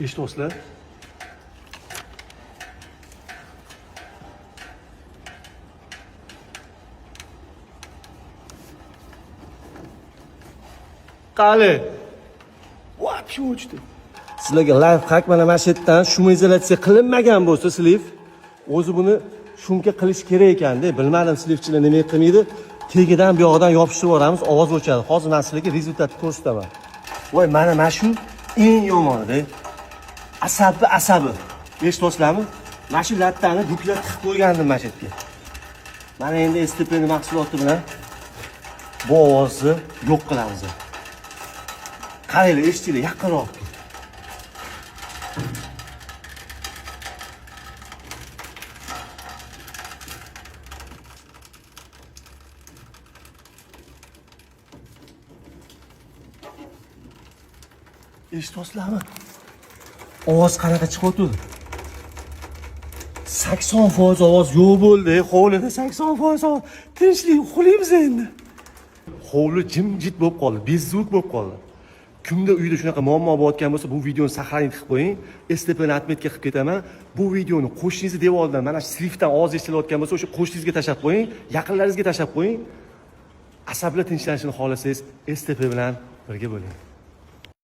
Eshityapsizlar? Qali. Вообще o'chdi. Sizlarga live hack mana shu yerdan shum izolyatsiya qilinmagan bo'lsa, sliv o'zi buni shumka qilish kerak ekanda. Bilmadim slivchilar nima qilmaydi. Tegidan bu yoqdan yopishtirib yuboramiz, ovoz o'chadi. Hozir men sizlarga rezultatni ko'rsataman. Voy, mana shu eng yomoni-da. Asabi. Eshityapsizlarmi? Mana shu lattani duklar tiqib qo'ygandim mana shu yerga. Mana endi STPni mahsuloti bilan bu ovozni yo'q qilamiz. Qaranglar, eshitinglar, yaqinroq. Eshityapsizlarmi? Ovoz qanaqa chiqyapti? 80% ovoz yo'q bo'ldi. Hovlida 80% ovoz. Tinchlik uxlaymiz endi. Hovli jimjit bo'lib qoldi, bezzvuk bo'lib qoldi. Kimda uyda shunaqa muammo bo'layotgan bo'lsa, bu videoni saqlanib qilib qo'ying. STPni atmetga qilib ketaman. Bu videoni qo'shningizni devordan mana shu slivdan ovoz eshitilayotgan bo'lsa, o'sha qo'shningizga tashlab qo'ying, yaqinlaringizga tashlab qo'ying. Asablar tinchlanishini xohlasangiz, STP bilan birga bo'ling.